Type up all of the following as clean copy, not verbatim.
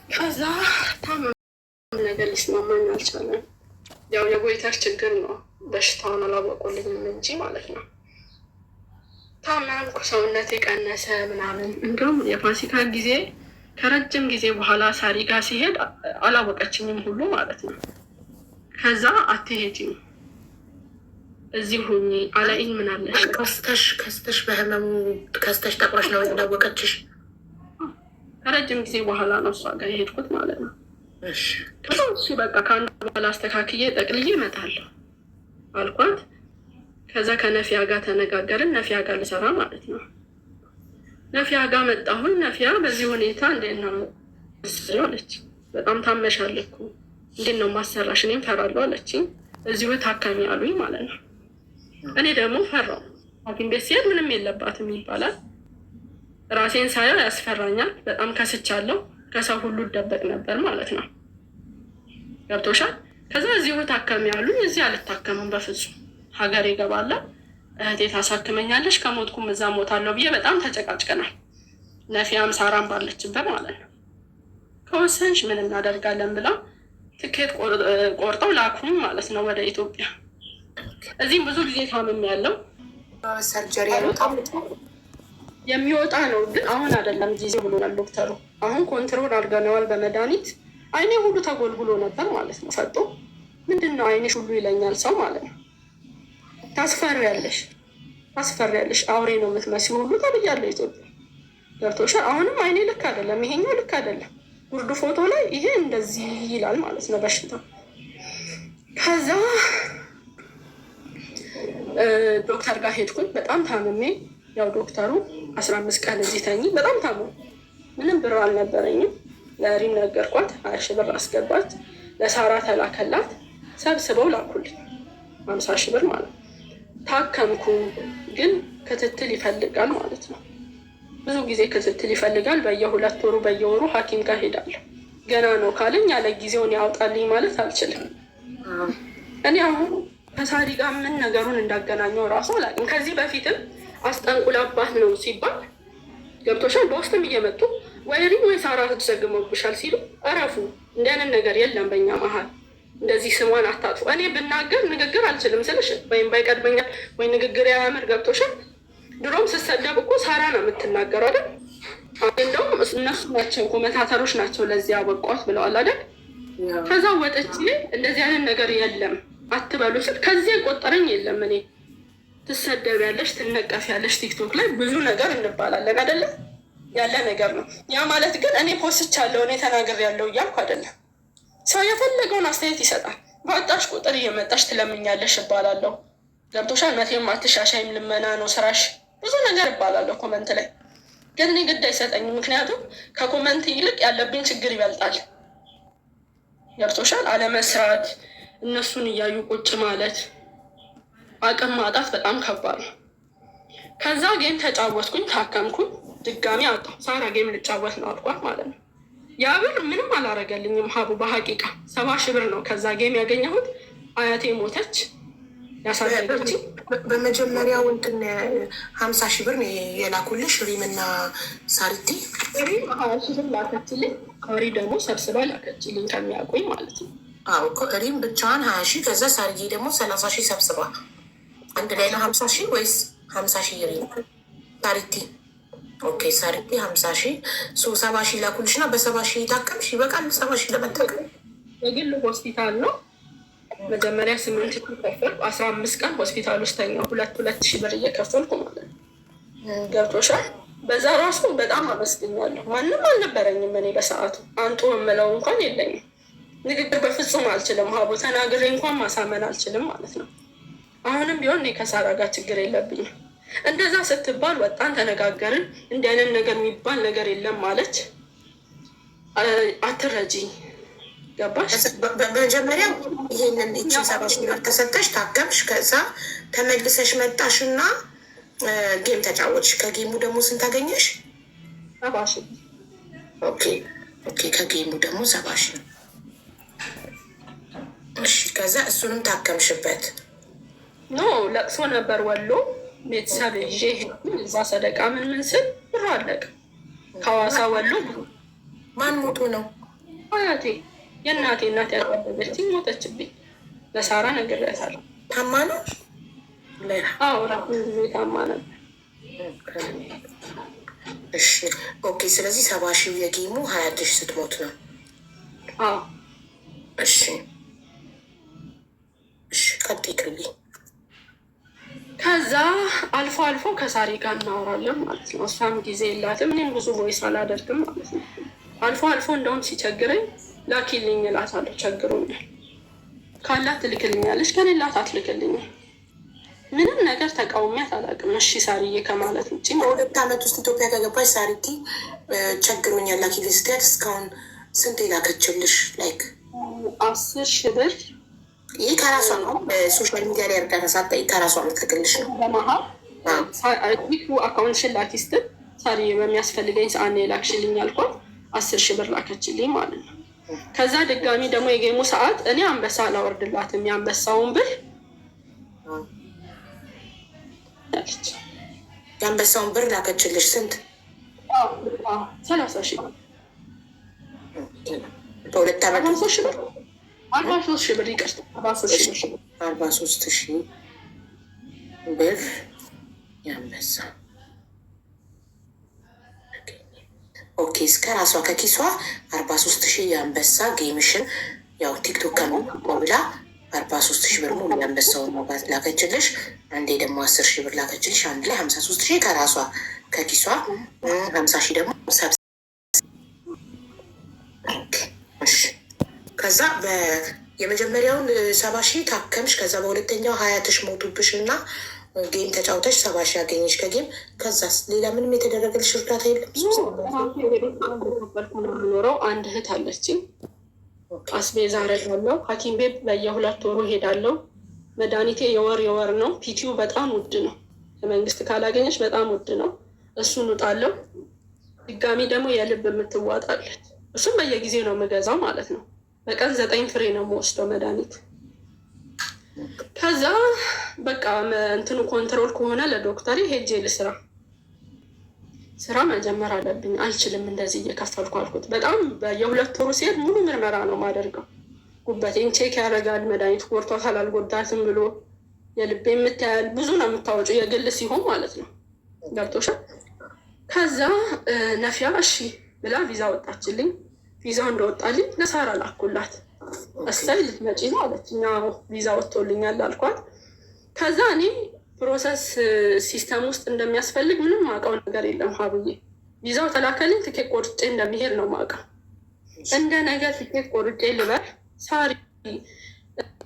ከዛ ታመም ነገር ሊስማማኝ አልቻለም። ያው የጎይተር ችግር ነው። በሽታውን አላወቁልኝም እንጂ ማለት ነው። ታመምኩ፣ ሰውነት የቀነሰ ምናምን። እንዲሁም የፋሲካ ጊዜ ከረጅም ጊዜ በኋላ ሳሪ ጋር ሲሄድ አላወቀችኝም ሁሉ ማለት ነው። ከዛ አትሄጂም እዚህ ሁኚ አላይኝ ምን አለሽ ከስተሽ በህመሙ ከስተሽ ጠቁረሽ ነው እንዳወቀችሽ። ከረጅም ጊዜ በኋላ ነው እሷ ጋር የሄድኩት ማለት ነው። እሺ በቃ ከአንድ በኋላ አስተካክዬ ጠቅልዬ እመጣለሁ አልኳት። ከዛ ከነፊያ ጋር ተነጋገርን። ነፊያ ጋር ልሰራ ማለት ነው። ነፊያ ጋር መጣሁን። ነፊያ በዚህ ሁኔታ እንዴት ነው አለች። በጣም ታመሻል እኮ እንዴት ነው ማሰራሽ? እኔም ፈራለሁ አለችኝ። እዚሁ ታካሚ አሉኝ ማለት ነው። እኔ ደግሞ ፈራው። ሐኪም ቤት ሲሄድ ምንም የለባትም ይባላል። ራሴን ሳየው ያስፈራኛል። በጣም ከስቻለሁ። ከሰው ሁሉ እደበቅ ነበር ማለት ነው። ገብቶሻል? ከዛ እዚሁ ታካሚ አሉኝ። እዚህ አልታከምም በፍጹም ሀገር ይገባለሁ። እህቴ ታሳክመኛለሽ፣ ከሞትኩም እዛ ሞታለሁ ብዬ በጣም ተጨቃጭቀናል። ነፊያም ሳራም ባለችበት ማለት ነው። ከወሰንሽ ምን እናደርጋለን ብላ ትኬት ቆርጠው ላኩኝ ማለት ነው ወደ ኢትዮጵያ። እዚህም ብዙ ጊዜ ታምም ያለው ሰርጀሪ የሚወጣ ነው፣ ግን አሁን አይደለም ጊዜ ብሎናል ዶክተሩ። አሁን ኮንትሮል አድርገነዋል በመድኃኒት። አይኔ ሁሉ ተጎልጉሎ ነበር ማለት ነው። ፈጦ ምንድን ነው አይኔሽ ሁሉ ይለኛል ሰው ማለት ነው። ታስፈሪያለሽ፣ አውሬ ነው የምትመስይ ሁሉ ተብያለሁ ኢትዮጵያ። ገብቶሻል? አሁንም አይኔ ልክ አይደለም፣ ይሄኛው ልክ አይደለም። ጉርዱ ፎቶ ላይ ይሄ እንደዚህ ይላል ማለት ነው በሽታ። ከዛ ዶክተር ጋር ሄድኩኝ። በጣም ታምሜ ያው ዶክተሩ 15 ቀን እዚህ ተኝ። በጣም ታሙ። ምንም ብር አልነበረኝም። ለሪም ነገርኳት፣ 20 ሺህ ብር አስገባች። ለሳራ ተላከላት። ሰብስበው ላኩልኝ 50 ሺህ ብር ማለት ነው። ታከምኩ፣ ግን ክትትል ይፈልጋል ማለት ነው። ብዙ ጊዜ ክትትል ይፈልጋል። በየ2 ወሩ በየወሩ ሐኪም ጋር ሄዳለሁ። ገና ነው ካለኝ ያለ ጊዜውን ያውጣልኝ ማለት አልችልም። እኔ አሁን ከሳሪ ጋር ምን ነገሩን እንዳገናኘው እራሱ አላውቅም። ከዚህ በፊትም አስጠንቁላባት ነው ሲባል ገብቶሻል። በውስጥም እየመጡ ወይ ሪም ወይ ሳራ ተዘግመውብሻል ሲሉ እረፉ፣ እንዲህ አይነት ነገር የለም በእኛ መሀል፣ እንደዚህ ስሟን አታጥፉ። እኔ ብናገር ንግግር አልችልም ስልሽ ወይም ባይቀድመኛል ወይ ንግግር ያምር ገብቶሻል። ድሮም ስሰደብ እኮ ሳራ ነው የምትናገረው አይደል? እንደውም እነሱ ናቸው ኮመንታተሮች ናቸው ለዚህ ያበቋት ብለዋል አይደል? ከዛ ወጥቼ እንደዚህ አይነት ነገር የለም አትበሉ ስል ከዚህ የቆጠረኝ የለም። እኔ ትሰደቢያለሽ፣ ትነቀፊያለሽ፣ ቲክቶክ ላይ ብዙ ነገር እንባላለን አይደለ? ያለ ነገር ነው። ያ ማለት ግን እኔ ፖስቻለሁ እኔ ተናግሬያለሁ እያልኩ አይደለም። ሰው የፈለገውን አስተያየት ይሰጣል። በወጣሽ ቁጥር እየመጣሽ ትለምኛለሽ እባላለሁ። ገብቶሻል? መቼም አትሻሻይም፣ ልመና ነው ስራሽ፣ ብዙ ነገር እባላለሁ ኮመንት ላይ። ግን እኔ ግድ አይሰጠኝም፣ ምክንያቱም ከኮመንት ይልቅ ያለብኝ ችግር ይበልጣል። ገብቶሻል? አለመስራት፣ እነሱን እያዩ ቁጭ ማለት፣ አቅም ማጣት በጣም ከባድ ነው። ከዛ ጌም ተጫወትኩኝ፣ ታከምኩኝ፣ ድጋሚ አጣሁ። ሳራ ጌም ልጫወት ነው አልኳት ማለት ነው። ያ ብር ምንም አላረገልኝም ሀቡ። በሀቂቃ 70 ሺህ ብር ነው ከዛ ጌም ያገኘሁት። አያቴ ሞተች ያሳደገች። በመጀመሪያው እንትን 50 ሺህ ብር የላኩልሽ ሪምና ሳሪቲ። ሪም 20 ሺህ ብር ላከችልኝ። ካሪ ደግሞ ሰብስባ ላከችልኝ ከሚያውቁኝ ማለት ነው። አዎ ሪም ብቻዋን 20 ሺህ ከዛ ሳርዬ ደግሞ 30 ሺህ ሰብስባ አንድ ላይ ነው 50 ሺህ ወይስ 50 ሺህ ሪም ሳሪቲ? ኦኬ ሳሪቲ 50 ሺህ 70 ሺህ ላኩልሽ እና በ70 ሺህ ታከምሽ። ይበቃል 70 ሺህ ለመጠቀም። የግል ሆስፒታል ነው። መጀመሪያ 8 ሺህ ከፈልኩ፣ 15 ቀን ሆስፒታል ውስጥ ተኛሁ። 2 ሺህ ብር እየከፈልኩ ማለት ነው። ገብቶሻል? በዛ ራሱ በጣም አመስግኛለሁ። ማንም አልነበረኝም እኔ በሰዓቱ አንጡ የምለው እንኳን የለኝም። ንግግር በፍጹም አልችልም ሀቡ። ተናግሬ እንኳን ማሳመን አልችልም ማለት ነው። አሁንም ቢሆን እኔ ከሳራ ጋር ችግር የለብኝም። እንደዛ ስትባል ወጣን፣ ተነጋገርን። እንዲህ አይነት ነገር የሚባል ነገር የለም ማለች። አትረጂ ገባሽ? በመጀመሪያ ይሄንን እቺ 70 ሺህ ብር ተሰጠሽ፣ ታከምሽ። ከዛ ተመልሰሽ መጣሽ እና ጌም ተጫወትሽ። ከጌሙ ደግሞ ስንት አገኘሽ? 70 ሺህ። ኦኬ ከጌሙ ደግሞ 70 ሺህ። እሺ ከዛ እሱንም ታከምሽበት? ኖ ለቅሶ ነበር ወሎ ቤተሰብ ይዤ እዛ ሰደቃ ምን ስል ብሩ አለቀ። ከሐዋሳ ወሎ ማን ሞቶ ነው? አያቴ የእናቴ እናት ያቀበለችኝ ሞተችብኝ። ለሳራ ነግሬያታለሁ። ታማ ነው? አዎ ራሱን ጊዜ ታማ ነበር። እሺ ኦኬ። ስለዚህ 70,000 የጌሙ 20,000 ስትሞት ነው። አዎ እሺ እሺ ቀጥይልኝ። ከዛ አልፎ አልፎ ከሳሪ ጋር እናወራለን ማለት ነው። እሷም ጊዜ የላትም፣ እኔም ብዙ ቮይስ አላደርግም ማለት ነው። አልፎ አልፎ እንደውም ሲቸግረኝ ላኪልኝ እላታለሁ። ቸግሮኛል ካላት ትልክልኛለች፣ ከሌላት አትልክልኝም። ምንም ነገር ተቃውሚያት አላውቅም። እሺ ሳሪዬ ከማለት ውጭ። በ2 ዓመት ውስጥ ኢትዮጵያ ከገባች ሳሪቲ ቸግሮኛል ላኪልኝ ስትያት እስካሁን ስንት ላከችልሽ? ላይክ 10,000 ብር። ይህ ከራሷ ነው። ሶሻል ሚዲያ ላይ እርዳታ ሳትጠይቅ ከራሷ የምትልክልሽ ነው። በመሀል አካውንትሽን ላኪ ስትል ሳሪዬ በሚያስፈልገኝ ሰዓት ነው የላክሽልኝ አልኳት። 10,000 ብር ላከችልኝ ማለት ነው። ከዛ ድጋሚ ደግሞ የጌሙ ሰዓት እኔ አንበሳ አላወርድላትም፣ የአንበሳውን ብር የአንበሳውን ብር ላከችልሽ። ስንት? 30,000 በ2 ዓመት 43,000 ብር 43,000 ብር ይቅርታ 43,000 ብር የአንበሳ ኦኬ። እስከ ራሷ ከኪሷ 43,000 የአንበሳ ጌምሽን ያው ቲክቶክ ከሚላ 43,000 ብር ሙሉ የአንበሳውን መባት ላከችልሽ። አንዴ ደግሞ 10,000 ብር ላከችልሽ። አንድ ላይ 53,000 ከራሷ ከኪሷ 50,000 ደግሞ ሰብስ። ከዛ የመጀመሪያውን 70,000 ታከምሽ። ከዛ በሁለተኛው 20,000 ሞቱብሽ እና ጌም ተጫውተሽ 70,000 ያገኘሽ ከጌም። ከዛስ ሌላ ምንም የተደረገልሽ እርዳታ የለም? ኖረው አንድ እህት አለችኝ። አስቤዛ አረጋለሁ። ሐኪም ቤት በየ2 ወሩ ሄዳለሁ። መድኃኒቴ የወር ነው። ፒቲዩ በጣም ውድ ነው። ከመንግስት ካላገኘች በጣም ውድ ነው። እሱን ውጣለሁ። ድጋሚ ደግሞ የልብ የምትዋጣለች። እሱም በየጊዜው ነው የምገዛው ማለት ነው። በቀን 9 ፍሬ ነው የምወስደው መድኃኒት። ከዛ በቃ እንትኑ ኮንትሮል ከሆነ ለዶክተር ሄጄ ልስራ ስራ መጀመር አለብኝ። አልችልም እንደዚህ እየከፈልኩ አልኩት። በጣም በየ2 ወሩ ሲሄድ ሙሉ ምርመራ ነው የማደርገው። ጉበቴን ቼክ ያደርጋል። መድኃኒቱ ጎድቷታል አልጎዳትም ብሎ የልቤ የምታያል ብዙ ነው የምታወጩ የግል ሲሆን ማለት ነው። ገብቶሻል? ከዛ ነፊያ እሺ ብላ ቪዛ ወጣችልኝ። ቪዛው እንደወጣልኝ ለሳራ ላኩላት። እሰይ ልትመጪ ነው አለች። እኛ ቪዛ ወጥቶልኛል አልኳት። ከዛ እኔ ፕሮሰስ ሲስተም ውስጥ እንደሚያስፈልግ ምንም ማውቀው ነገር የለም ሀብዬ። ቪዛው ተላከልኝ። ትኬት ቆርጬ እንደሚሄድ ነው ማውቀው። እንደ ነገር ትኬት ቆርጬ ልበር ሳሪ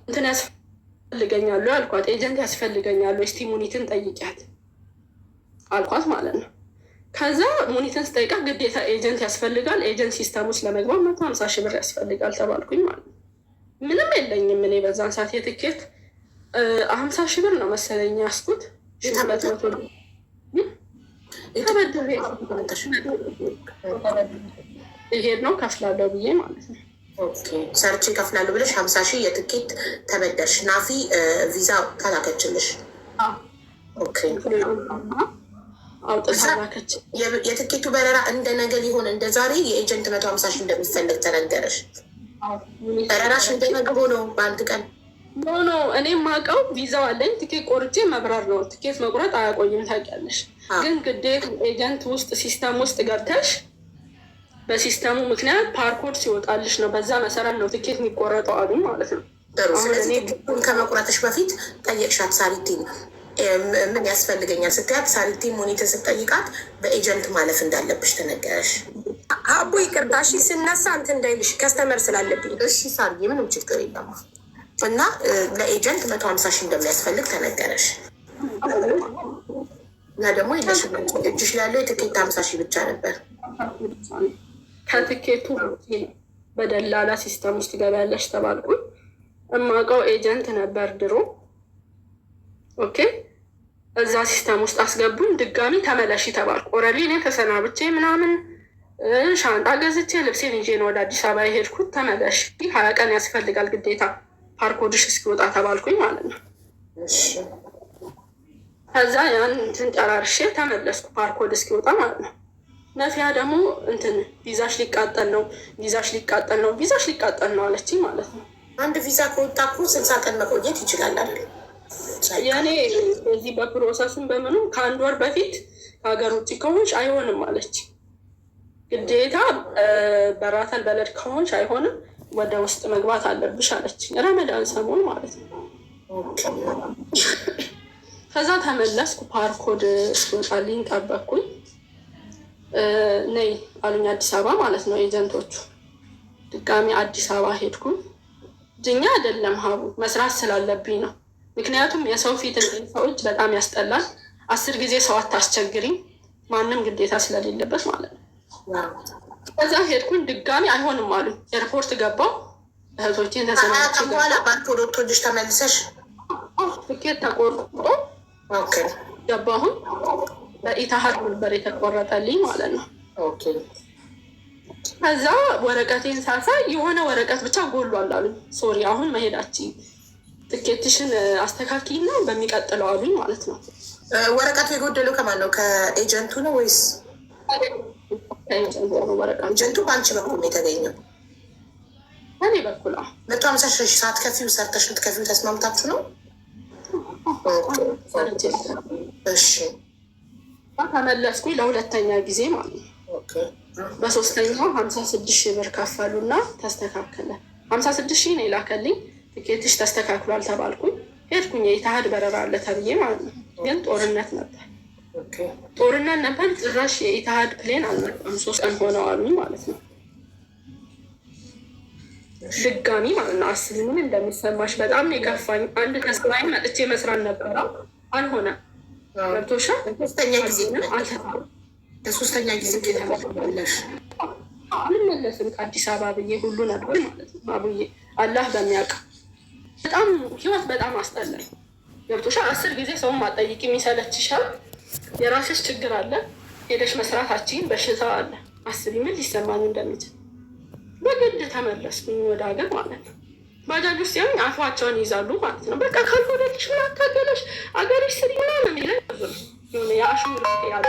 እንትን ያስፈልገኛሉ አልኳት። ኤጀንት ያስፈልገኛሉ፣ እስቲ ሙኒትን ጠይቂያት አልኳት ማለት ነው። ከዛ ሙኒትን ስጠይቃ ግዴታ ኤጀንት ያስፈልጋል፣ ኤጀንት ሲስተም ውስጥ ለመግባት 150,000 ብር ያስፈልጋል ተባልኩኝ ማለት ነው። ምንም የለኝም እኔ በዛን ሰዓት የትኬት 50,000 ብር ነው መሰለኝ ያስኩት። ይሄድ ነው ከፍላለሁ ብዬ ማለት ነው። ሰርቼ ከፍላለሁ ብለሽ 50,000 የትኬት ተበደርሽ። ናፊ ቪዛ ካላከችልሽ የትኬቱ በረራ እንደ ነገ ሊሆን እንደ ዛሬ የኤጀንት 150,000 እንደሚፈልግ ተነገረሽ። በረራሽ እንደ ነገ ሆነው በአንድ ቀን ኖ እኔ ማውቀው ቪዛው አለኝ። ትኬት ቆርጬ መብራር ነው። ትኬት መቁረጥ አያቆይም ታውቂያለሽ። ግን ግዴታ ኤጀንት ውስጥ ሲስተም ውስጥ ገብተሽ በሲስተሙ ምክንያት ፓርኮድ ሲወጣልሽ ነው። በዛ መሰረት ነው ትኬት የሚቆረጠው አሉ ማለት ነው። ጥሩ። ስለዚህ ትኬቱን ከመቁረጥሽ በፊት ጠየቅሻት ሳሪቲን ምን ያስፈልገኛል ስትያት፣ ሳሪቲ ሙኒትን ስትጠይቃት በኤጀንት ማለፍ እንዳለብሽ ተነገረሽ። አቦ ይቅርታ እሺ፣ ስነሳ እንትን እንዳይልሽ ከስተመር ስላለብኝ። እሺ ሳርዬ ምንም ችግር የለም። እና ለኤጀንት 150,000 እንደሚያስፈልግ ተነገረሽ። እና ደግሞ የለሽ እጅሽ ላይ ያለው የትኬት 50,000 ብቻ ነበር። ከትኬቱ በደላላ ሲስተም ውስጥ ገበያለሽ ተባልኩኝ። እማውቀው ኤጀንት ነበር ድሮ። ኦኬ እዛ ሲስተም ውስጥ አስገቡኝ። ድጋሚ ተመለሺ ተባልኩ። ኦልሬዲ እኔ ተሰናብቼ ምናምን ሻንጣ ገዝቼ ልብሴን ይዤ ነው ወደ አዲስ አበባ የሄድኩት። ተመለሺ 20 ቀን ያስፈልጋል ግዴታ ፓርኮድሽ እስኪወጣ ተባልኩኝ ማለት ነው። ከዛ ያን እንትን ጨራርሼ ተመለስኩ ፓርኮድ እስኪወጣ ማለት ነው። ነፊያ ደግሞ እንትን ቪዛሽ ሊቃጠል ነው፣ ቪዛሽ ሊቃጠል ነው፣ ቪዛሽ ሊቃጠል ነው አለችኝ ማለት ነው። አንድ ቪዛ ከወጣ እኮ 60 ቀን መቆየት ይችላል አይደል? የእኔ በዚህ በፕሮሰስም በምኑም ከ1 ወር በፊት ከሀገር ውጭ ከሆንሽ አይሆንም አለች። ግዴታ በራተል በለድ ከሆንሽ አይሆንም፣ ወደ ውስጥ መግባት አለብሽ አለች። ረመዳን ሰሞን ማለት ነው። ከዛ ተመለስኩ። ፓርኮድ እስኪወጣልኝ ጠበቅኩኝ። ነይ አሉኝ አዲስ አበባ ማለት ነው ኤጀንቶቹ። ድጋሚ አዲስ አበባ ሄድኩኝ። ድኛ አይደለም ሀቡ መስራት ስላለብኝ ነው። ምክንያቱም የሰው ፊት ሰው እጅ በጣም ያስጠላል። 10 ጊዜ ሰው አታስቸግሪኝ፣ ማንም ግዴታ ስለሌለበት ማለት ነው። ከዛ ሄድኩኝ። ድጋሚ አይሆንም አሉኝ። ኤርፖርት ገባው። እህቶቼን ተሰናች በኋላ ባንክ ወደ ወጥቶልሽ ተመልሰሽ ትኬት ተቆርጦ ገባሁን። በኢታሀድ ነበር የተቆረጠልኝ ማለት ነው። ከዛ ወረቀቴን ሳሳይ የሆነ ወረቀት ብቻ ጎሏል አሉኝ። ሶሪ አሁን መሄዳችን ትኬትሽን አስተካክይና በሚቀጥለው አሉኝ ማለት ነው። ወረቀቱ የጎደለው ከማን ነው? ከኤጀንቱ ነው ወይስ? ከኤጀንቱ ነው ወረቀቱ። ኤጀንቱ በአንቺ በኩል ነው የተገኘው? እኔ በኩል 150 ሰዓት ከፊው ሰርተሽ ልትከፊው ተስማምታችሁ ነው? እሺ ተመለስኩኝ ለሁለተኛ ጊዜ ማለት ነው። በሶስተኛው 56,000 ብር ከፈሉና ተስተካከለ። 56,000 ነው የላከልኝ። ትኬትሽ ተስተካክሏል ተባልኩኝ። ሄድኩኝ። የኢታሀድ በረራ አለ ተብዬ ማለት ነው። ግን ጦርነት ነበር። ጭራሽ የኢታሀድ ፕሌን አልመጣም። 3 ቀን ሆነው አሉኝ ማለት ነው። ድጋሚ ማለት ነው። አስቢ ምን እንደሚሰማሽ በጣም የከፋኝ። አንድ ከስራዬ መጥቼ መስራት ነበረ፣ አልሆነም። ገብቶሻል? ለሶስተኛ ጊዜ ተመለሽ? አልመለስም ከአዲስ አበባ ብዬ ሁሉ ነበር ማለት ነው። አቡዬ አላህ በሚያውቅ በጣም ህይወት በጣም አስጠላል። ገብቶሻል? 10 ጊዜ ሰውን ማጠይቅ የሚሰለችሻል። የራስሽ ችግር አለ፣ ሄደሽ መስራታችን በሽታ አለ። አስቢ ምን ሊሰማኝ እንደሚችል። በግድ ተመለስኩኝ ወደ ሀገር ማለት ነው። ባጃጅ ውስጥ ያኝ አፏቸውን ይዛሉ ማለት ነው። በቃ ካልሆነልሽ ምን አታገለሽ አገርሽ ስሪ ምናምን የሚለ ሆነ የአሽሙር ያለ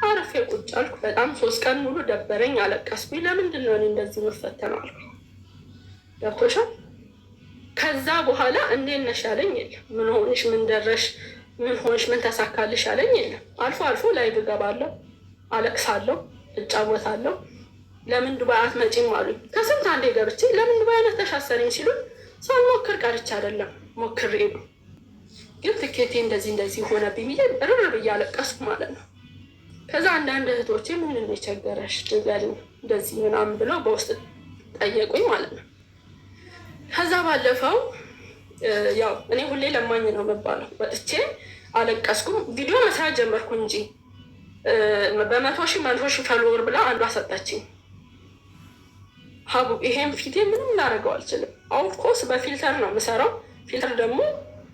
አረፌ ቁጭ አልኩ። በጣም 3 ቀን ሙሉ ደበረኝ፣ አለቀስኩኝ። ለምንድን ነው እኔ እንደዚህ የምፈተነው አልኩኝ። ገብቶሻል? ከዛ በኋላ እንዴት ነሽ ያለኝ የለም። ምን ሆንሽ፣ ምን ደረሽ፣ ምን ሆንሽ፣ ምን ተሳካልሽ ያለኝ የለም። አልፎ አልፎ ላይቭ እገባለሁ፣ አለቅሳለሁ፣ እጫወታለሁ። ለምን ዱባይ አትመጪም አሉኝ። ከስንት አንዴ ገብቼ ለምን ዱባይ አይነት ተሻሰረኝ ሲሉኝ ሳልሞክር ቀርቼ አይደለም ሞክሬ ነው። ግን ትኬቴ እንደዚህ ሆነብኝ ብዬ ርር ብዬ አለቀስኩ ማለት ነው። ከዛ አንዳንድ እህቶቼ ምን የቸገረሽ ንገሪኝ እንደዚህ ምናምን ብለው በውስጥ ጠየቁኝ ማለት ነው። ከዛ ባለፈው ያው እኔ ሁሌ ለማኝ ነው የምባለው። ወጥቼ አለቀስኩም። ቪዲዮ መስራት ጀመርኩ እንጂ በ100,000 ፎሎወር ብላ አንዷ ሰጠችኝ። ሀቡ ይሄን ፊቴ ምንም ላደርገው አልችልም። ኦፍኮርስ በፊልተር ነው የምሰራው። ፊልተር ደግሞ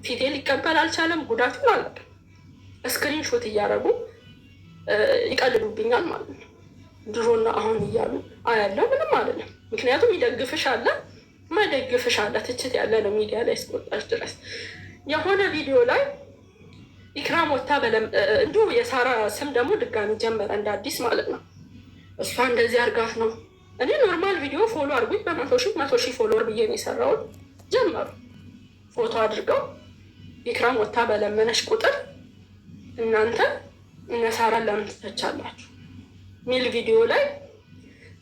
ፊቴ ሊቀበል አልቻለም። ጉዳቱን አላውቅም። ስክሪን ሾት እያደረጉ ይቀልዱብኛል ማለት ነው። ድሮና አሁን እያሉ አያለው ምንም አይደለም። ምክንያቱም ይደግፍሽ አለ፣ ማይደግፍሽ አለ። ትችት ያለ ነው ሚዲያ ላይ እስከወጣች ድረስ። የሆነ ቪዲዮ ላይ ኢክራም ወታ እንዲሁ የሳራ ስም ደግሞ ድጋሚ ጀመረ እንደ አዲስ ማለት ነው። እሷ እንደዚህ አርጋት ነው። እኔ ኖርማል ቪዲዮ ፎሎ አድርጉኝ በ100,000 ፎሎወር ብዬ ነው የሰራውን። ጀመሩ ፎቶ አድርገው ኢክራም ወታ በለመነሽ ቁጥር እናንተ እነ ሳራን ለምን ትተቻላችሁ ሚል ቪዲዮ ላይ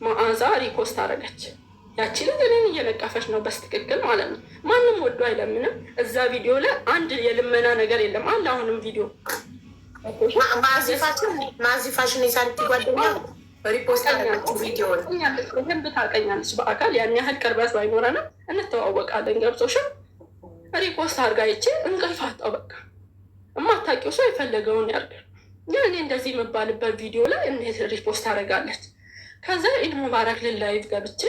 መዓዛ ሪፖስት አደረገች። ያቺ ልጅ እኔን እየነቀፈች ነው በስትክክል ማለት ነው። ማንም ወዶ አይለምንም። እዛ ቪዲዮ ላይ አንድ የልመና ነገር የለም አለ። አሁንም ቪዲዮ ማዚፋሽን የሳልቲ ጓደኛ ሪፖስት አደረገች ቪዲዮ ህንብ ታውቀኛለች በአካል ያን ያህል ቅርበት ባይኖረንም እንተዋወቃለን። ገብቶሻል? ሪፖስት አድርጋ ይቼ እንቅልፍ አጣው። በቃ የማታውቂው ሰው የፈለገውን ያርገል። ግን እኔ እንደዚህ የምባልበት ቪዲዮ ላይ እንዴት ሪፖስት አደርጋለች? ከዛ ኢድ ሙባረክ ላይቭ ገብቼ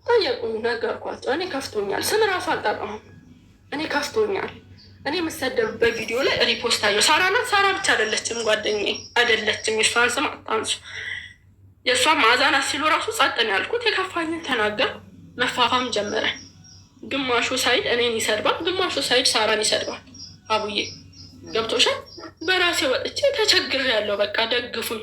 ጠየቁኝ፣ ነገርኳቸው። እኔ ከፍቶኛል፣ ስም ራሱ አልጠራሁም። እኔ ከፍቶኛል። እኔ የምሰደብበት ቪዲዮ ላይ ሪፖስት አየሁ። ሳራ ናት። ሳራ ብቻ አይደለችም፣ ጓደኛዬ አይደለችም። የእሷን ስም አታንሱ። የእሷን መዓዛ ናት ሲሉ ራሱ ጸጥን ያልኩት። የከፋኝን ተናገር። መፋፋም ጀመረ። ግማሹ ሳይድ እኔን ይሰድባል፣ ግማሹ ሳይድ ሳራን ይሰድባል። አቡዬ ገብቶሻል? በራሴ ወጥቼ ተቸግሬያለሁ። በቃ ደግፉኝ።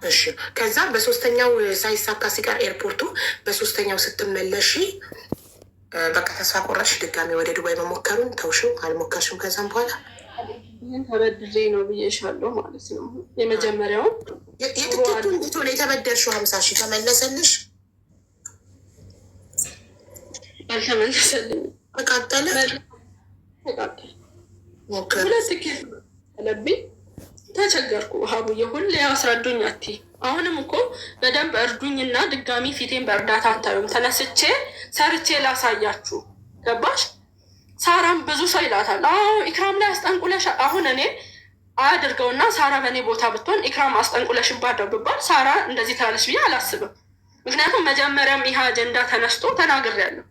እሺ ከዛ በሶስተኛው ሳይሳካ ሲቀር ኤርፖርቱ በሶስተኛው ስትመለሺ በቃ ተስፋ ቆራሽ ድጋሚ ወደ ዱባይ መሞከሩን ተውሽው? አልሞከርሽም? ከዛም በኋላ ይህን ተበድሬ ነው ብዬሻለሁ ማለት ነው። የመጀመሪያውን የትኬቱ እንዴት ሆነ? የተበደርሽው 50,000 ተመለሰልሽ? አልተመለሰልኝም። ተቃጠለ። ሁለት ትኬት ለብኝ ተቸገርኩ። ሀቡዬ ሁሌ አስረዱኝ አትይ። አሁንም እኮ በደንብ እርዱኝና ድጋሚ ፊቴን በእርዳታ አታዩም። ተነስቼ ሰርቼ ላሳያችሁ። ገባሽ? ሳራም ብዙ ሰው ይላታል። ኢክራም ላይ አስጠንቁለሽ አሁን እኔ አያድርገውና ሳራ በእኔ ቦታ ብትሆን ኢክራም አስጠንቁለሽ ባደው ብባል ሳራ እንደዚህ ትላለች ብዬ አላስብም። ምክንያቱም መጀመሪያም ይህ አጀንዳ ተነስቶ ተናግሬያለሁ።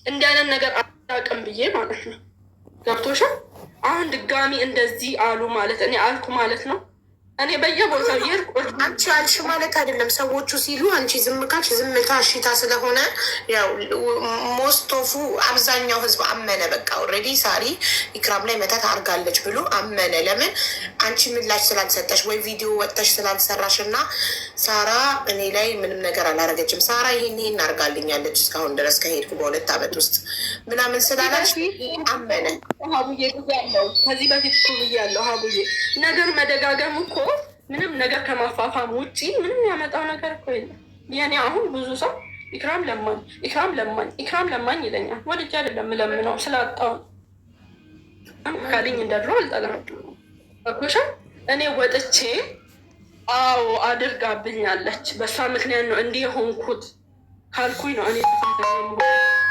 እንዲህ አይነት ነገር አላውቅም ብዬ ማለት ነው። ገብቶሻል? አሁን ድጋሚ እንደዚህ አሉ ማለት እኔ አልኩ ማለት ነው። እኔ በየቦታው የሄድኩ አንቺ አልሽ ማለት አይደለም። ሰዎቹ ሲሉ አንቺ ዝም ካልሽ ዝምታ እሺታ ስለሆነ ያው ሞስቶፉ አብዛኛው ህዝብ አመነ። በቃ ኦልሬዲ ሳሪ ኢክራም ላይ መተት አርጋለች ብሎ አመነ። ለምን አንቺ ምላሽ ስላልሰጠሽ ወይ ቪዲዮ ወጥተሽ ስላልሰራሽ እና ሳራ እኔ ላይ ምንም ነገር አላረገችም፣ ሳራ ይሄን አርጋልኛለች እስካሁን ድረስ ከሄድኩ በ2 ዓመት ውስጥ ምናምን ስላላሽ አመነ። ሀቡዬ ያለው ከዚህ በፊት እኮ ብያለሁ። ሀቡዬ ነገር መደጋገም እኮ ምንም ነገር ከማፋፋም ውጪ ምንም ያመጣው ነገር እኮ የለም። የኔ አሁን ብዙ ሰው ኢክራም ለማኝ ኢክራም ለማኝ ኢክራም ለማኝ ይለኛል። ወድጄ አይደለም ለምነው ስላጣው ካሊኝ እንደድሮ አልጠላም እኮሻ። እኔ ወጥቼ አዎ አድርጋብኛለች በሷ ምክንያት ነው እንዲህ የሆንኩት ካልኩኝ ነው እኔ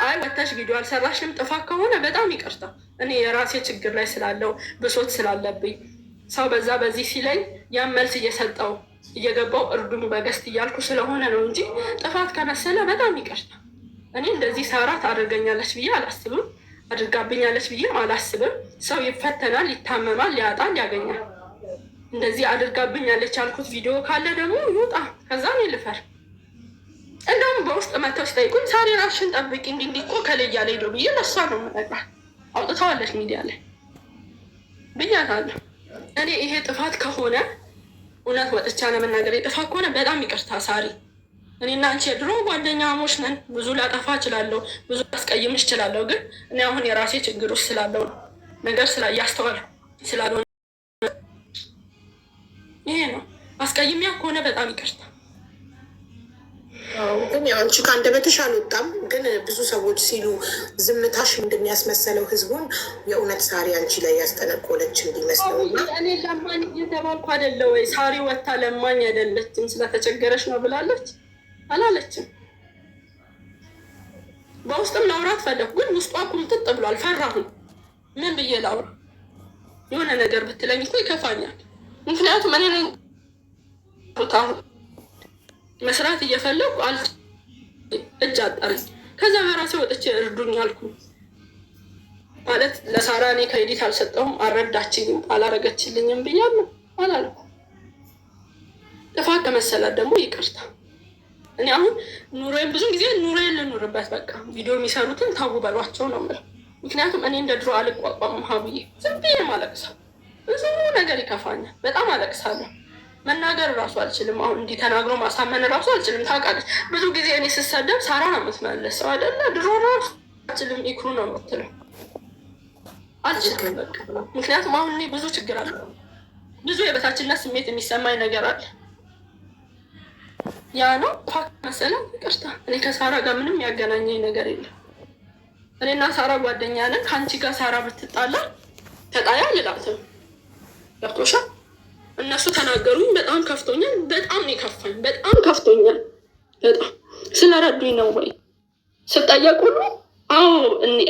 አይ ወተሽ ቪዲዮ አልሰራሽም ጥፋት ከሆነ በጣም ይቅርታ። እኔ የራሴ ችግር ላይ ስላለው ብሶት ስላለብኝ ሰው በዛ በዚህ ሲለኝ ያን መልስ እየሰጠው እየገባው እርዱኝ በገስት እያልኩ ስለሆነ ነው እንጂ ጥፋት ከመሰለ በጣም ይቅርታ። እኔ እንደዚህ ሳራ ታደርገኛለች ብዬ አላስብም፣ አድርጋብኛለች ብዬም አላስብም። ሰው ይፈተናል፣ ይታመማል፣ ያጣል፣ ያገኛል። እንደዚህ አድርጋብኛለች ያልኩት ቪዲዮ ካለ ደግሞ ይውጣ፣ ከዛ እኔ ልፈር። እንደውም በውስጥ መተው ሲጠይቁኝ ሳሪ ራስሽን ጠብቂ እንዲህ እኮ ከለያ ላይ ሄዶ ብዬ ለሷ ነው የምነግራት። አውጥተዋለች ሚዲያ ላይ ብያታለሁ። እኔ ይሄ ጥፋት ከሆነ እውነት ወጥቻ ለመናገር ጥፋት ከሆነ በጣም ይቅርታ ሳሪ። እኔና አንቺ የድሮ ጓደኛሞች ነን። ብዙ ላጠፋ እችላለሁ፣ ብዙ ላስቀይምሽ እችላለሁ። ግን እኔ አሁን የራሴ ችግር ውስጥ ስላለው ነው ነገር እያስተዋል ስላልሆነ ይሄ ነው። አስቀይሚያ ከሆነ በጣም ይቅርታ። ግን ያው አንቺ ከአንደበትሽ አልወጣም። ግን ብዙ ሰዎች ሲሉ ዝምታሽ እንደሚያስመሰለው ህዝቡን የእውነት ሳሪ አንቺ ላይ ያስጠነቆለች እንዲመስለው እና እኔ ለማኝ እየተባልኩ አይደለ ወይ? ሳሪ ወታ ለማኝ አይደለችም ስለተቸገረች ነው ብላለች አላለችም። በውስጥም ላውራት ፈለኩ፣ ግን ውስጧ ቁምጥጥ ብሏል። ፈራሁን። ምን ብዬ ላውራ? የሆነ ነገር ብትለኝ እኮ ይከፋኛል። ምክንያቱም እኔ ቦታሁን መስራት እየፈለጉ እጅ አጣኝ። ከዛ በራሴ ወጥቼ እርዱኝ አልኩ። ማለት ለሳራ እኔ ክሬዲት አልሰጠሁም፣ አልረዳችኝም፣ አላረገችልኝም ብያለሁ አላልኩ። ጥፋት ከመሰላት ደግሞ ይቅርታ። እኔ አሁን ኑሮዬን ብዙ ጊዜ ኑሮዬን ልኑርበት፣ በቃ ቪዲዮ የሚሰሩትን ታው በሏቸው ነው የምለው። ምክንያቱም እኔ እንደ ድሮ አልቋቋምም። ሀቡዬ ዝም ብዬ አለቅሳለሁ። ብዙ ነገር ይከፋኛል፣ በጣም አለቅሳለሁ። መናገር እራሱ አልችልም። አሁን እንዲህ ተናግሮ ማሳመን እራሱ አልችልም። ታውቃለች፣ ብዙ ጊዜ እኔ ስሰደብ ሳራ ነው የምትመለሰው አይደለ? ድሮ ራሱ አልችልም፣ ኢክሩ ነው የምትለው። አልችልም በቃ። ምክንያቱም አሁን እኔ ብዙ ችግር አለ፣ ብዙ የበታችነት ስሜት የሚሰማኝ ነገር አለ። ያ ነው ፓክ መሰለኝ። ይቅርታ፣ እኔ ከሳራ ጋር ምንም ያገናኘኝ ነገር የለም። እኔና ሳራ ጓደኛ ነን። ከአንቺ ጋር ሳራ ብትጣላ ተጣያ ልላትም ገብቶሻል። እነሱ ተናገሩኝ፣ በጣም ከፍቶኛል። በጣም ነው የከፋኝ፣ በጣም ከፍቶኛል። በጣም ስለረዱኝ ነው ወይ ስጠየቅ ሁሉ አዎ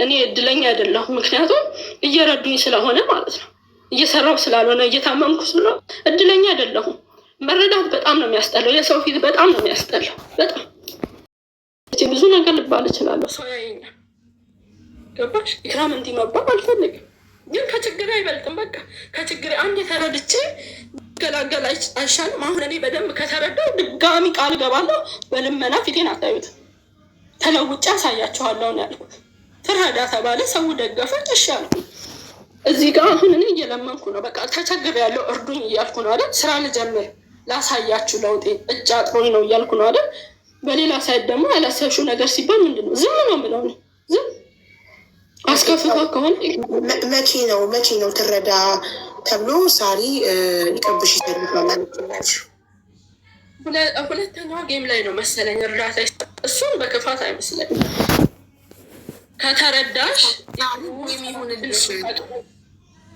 እኔ እድለኛ አይደለሁም። ምክንያቱም እየረዱኝ ስለሆነ ማለት ነው። እየሰራው ስላልሆነ እየታመምኩ ስለሆነ እድለኛ አይደለሁም። መረዳት በጣም ነው የሚያስጠላው። የሰው ፊት በጣም ነው የሚያስጠላው። በጣም ብዙ ነገር ልባል እችላለሁ፣ ሰው ያየኛል። ገባሽ? ኢክራም እንዲህ መባል አልፈልግም፣ ግን ከችግሬ አይበልጥም። በቃ ከችግሬ አንድ የተረድቼ ገላገል አይሻልም? አሁን እኔ በደንብ ከተረዳው ድጋሚ ቃል እገባለሁ፣ በልመና ፊቴን አታዩት፣ ተለውጬ አሳያችኋለሁ ነው ያልኩት። ፍርሃዳ ተባለ፣ ሰው ደገፈኝ፣ እሺ አልኩ። እዚህ ጋር አሁን እኔ እየለመንኩ ነው። በቃ ተቸግሬያለሁ፣ እርዱኝ እያልኩ ነው አይደል? ስራ ልጀምር ላሳያችሁ ለውጤ እጅ አጥሮኝ ነው እያልኩ ነው አይደል? በሌላ ሳይድ ደግሞ ያላሰብሽው ነገር ሲባል ምንድን ነው ዝም ነው ብለው ነው ዝም አስከፍቷ ከሆነ መቼ ነው ትረዳ ተብሎ ሳሪ ይቀብሽ ይሰልፋል። ሁለተኛው ጌም ላይ ነው መሰለኝ እርዳታ። እሱን በክፋት አይመስለኝም። ከተረዳሽ የሚሆንልሽ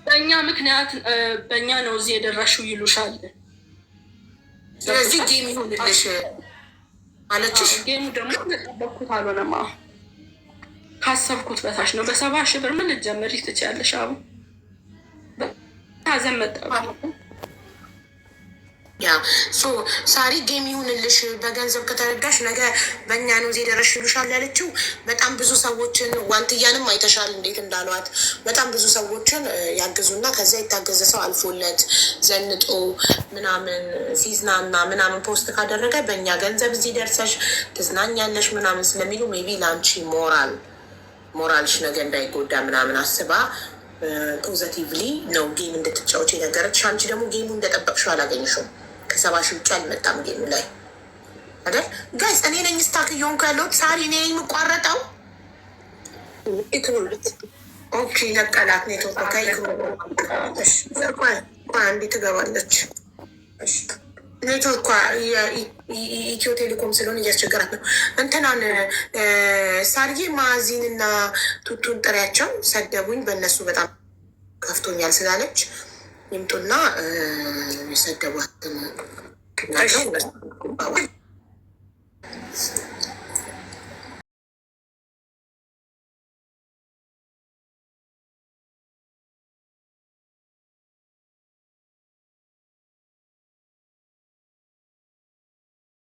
በእኛ ምክንያት በእኛ ነው እዚህ የደረሽው ይሉሻል። ስለዚህ ጌም ይሆንልሽ አለችሽ። ጌሙ ደግሞ ጠበኩት አልሆነማ ካሰብኩት በታች ነው። በ70,000 ብር ምን ልትጀምሪ ትችያለሽ? አቡ ዘመጠ ያ ሳሪ ጌም ይሁንልሽ። በገንዘብ ከተረዳሽ ነገ በእኛ ነው እዚህ ደረሽ ይሉሻል ያለችው። በጣም ብዙ ሰዎችን ዋንትያንም አይተሻል እንዴት እንዳሏት። በጣም ብዙ ሰዎችን ያግዙና ከዛ የታገዘ ሰው አልፎለት ዘንጦ ምናምን ሲዝናና ምናምን ፖስት ካደረገ በእኛ ገንዘብ እዚህ ደርሰሽ ትዝናኛለሽ ምናምን ስለሚሉ ሜቢ ለአንቺ ሞራልሽ ነገ እንዳይጎዳ ምናምን አስባ ፖዘቲቭሊ ነው ጌም እንድትጫወች የነገረችሽ። አንቺ ደግሞ ጌሙ እንደጠበቅሽው አላገኝሽውም። ከ70,000 ውጭ አልመጣም ጌሙ ላይ አይደል? ጋይስ እኔ ነኝ ስታክ እየሆንኩ ያለሁት። ሳሪ እኔ ነኝ የምቋረጠው። ኦኬ ለቀላት ኔትወርክ አንዴ ትገባለች። ኔትወርኳ የኢትዮ ቴሌኮም ስለሆነ እያስቸገራት ነው። እንትናን ሳርዬ ማዚንና ቱቱን ጥሪያቸው ሰደቡኝ። በእነሱ በጣም ከፍቶኛል ስላለች ይምጡና የሰደቧትን